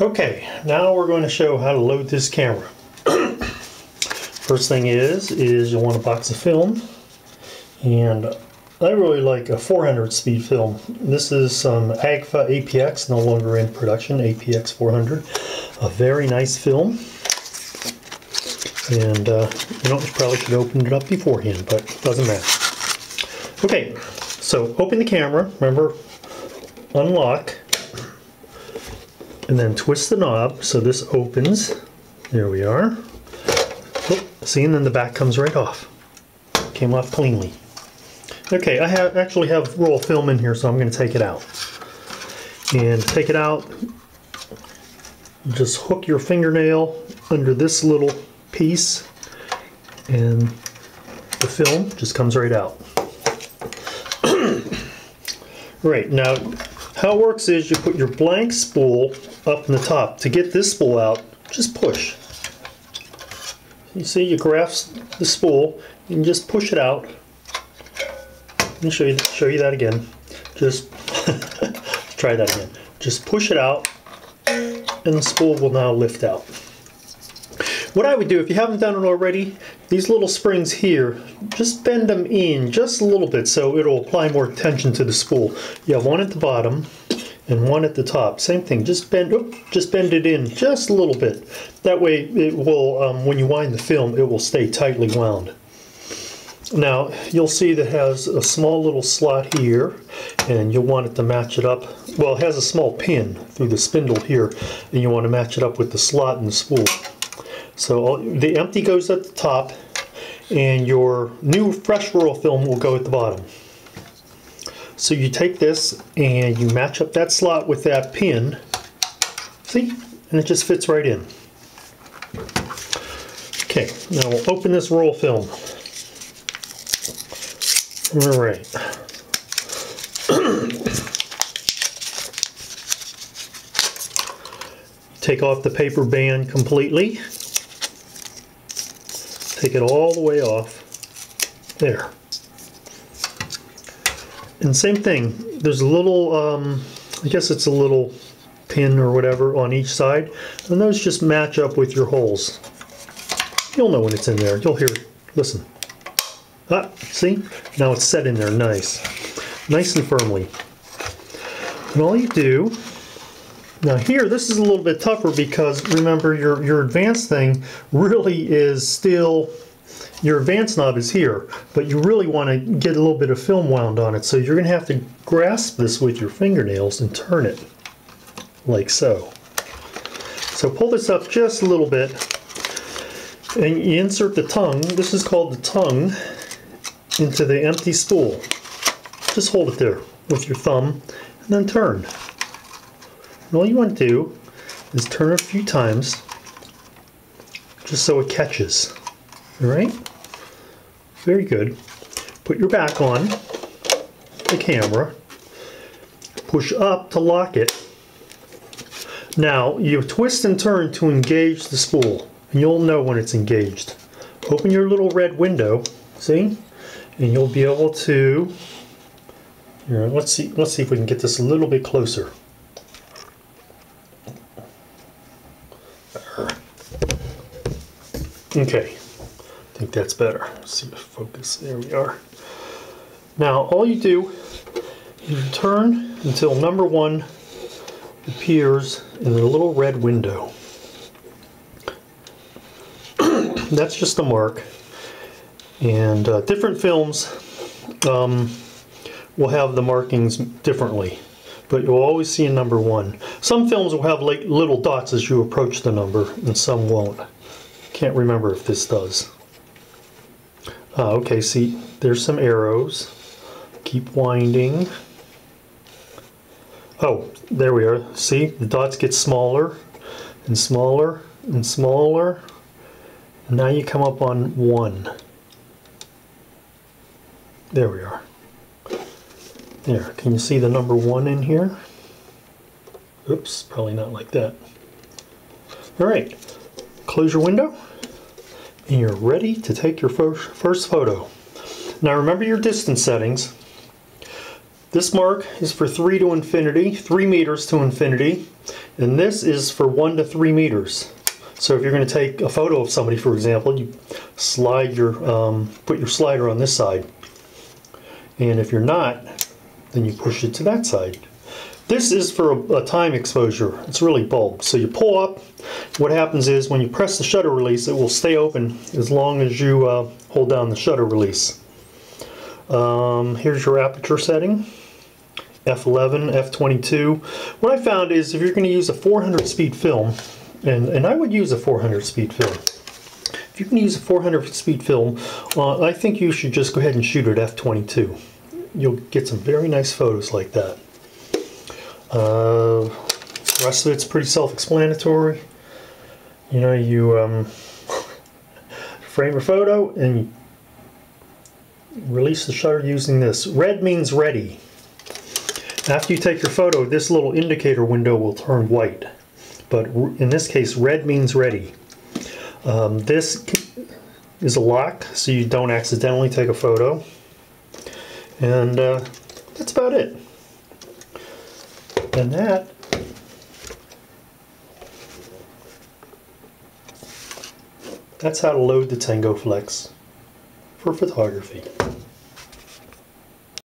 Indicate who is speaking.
Speaker 1: Okay, now we're going to show how to load this camera. First thing is you'll want a box of film, and I really like a 400 speed film. This is some Agfa APX, no longer in production, APX 400. A very nice film, and you probably should have opened it up beforehand, but it doesn't matter. Okay, so open the camera, remember, unlock, and then twist the knob so this opens. There we are. Oh, see, and then the back comes right off. Came off cleanly. Okay, I actually have roll film in here, so I'm going to take it out. And to take it out, just hook your fingernail under this little piece, and the film just comes right out. Right, now how it works is you put your blank spool up in the top. To get this spool out, just push. You see, you grasp the spool and just push it out. Let me show you that again. Just try that again. Just push it out, and the spool will now lift out. What I would do, if you haven't done it already, these little springs here, just bend them in just a little bit so it'll apply more tension to the spool. You have one at the bottom and one at the top. Same thing, just bend it in just a little bit. That way it will, when you wind the film, it will stay tightly wound. Now you'll see that it has a small little slot here, and you'll want it to match it up. Well, it has a small pin through the spindle here, and you want to match it up with the slot in the spool. So the empty goes at the top, and your new fresh roll film will go at the bottom. So you take this and you match up that slot with that pin, see, and it just fits right in. Okay, now we'll open this roll film. All right. Take off the paper band completely. Take it all the way off. There. And same thing, there's a little, I guess it's a little pin or whatever on each side, and those just match up with your holes. You'll know when it's in there. You'll hear it. Listen. Ah, see? Now it's set in there nice. Nice and firmly. And all you do, now here, this is a little bit tougher because remember your advanced thing really is still, your advanced knob is here, but you really want to get a little bit of film wound on it. So you're going to have to grasp this with your fingernails and turn it like so. So pull this up just a little bit and you insert the tongue, this is called the tongue, into the empty spool. Just hold it there with your thumb and then turn. And all you want to do is turn it a few times just so it catches. Alright? Very good. Put your back on the camera. Push up to lock it. Now you twist and turn to engage the spool, and you'll know when it's engaged. Open your little red window, see? And you'll be able to, here, let's see if we can get this a little bit closer. Okay, I think that's better. Let's see if focus, there we are. Now all you do is turn until number 1 appears in the little red window. That's just a mark. And different films will have the markings differently, but you'll always see a number 1. Some films will have like little dots as you approach the number, and some won't. Can't remember if this does. Okay, see, there's some arrows. Keep winding. Oh, there we are. See, the dots get smaller and smaller and smaller. And now you come up on 1. There we are. There, can you see the number 1 in here? Oops, probably not like that. Alright, close your window, and you're ready to take your first photo. Now remember your distance settings. This mark is for 3 to infinity, 3 meters to infinity, And this is for 1 to 3 meters. So if you're going to take a photo of somebody, for example, you slide your, put your slider on this side. And if you're not, then you push it to that side. This is for a time exposure. It's really bulb. So you pull up. What happens is when you press the shutter release, it will stay open as long as you hold down the shutter release. Here's your aperture setting. F11, F22. What I found is if you're going to use a 400 speed film, and I would use a 400 speed film. If you can use a 400 speed film, I think you should just go ahead and shoot at F22. You'll get some very nice photos like that. The rest of it's pretty self-explanatory. You know, you frame a photo and you release the shutter using this. Red means ready. After you take your photo, this little indicator window will turn white. But in this case, red means ready. This is a lock, so you don't accidentally take a photo. And that's about it. And that's how to load the Tengoflex for photography.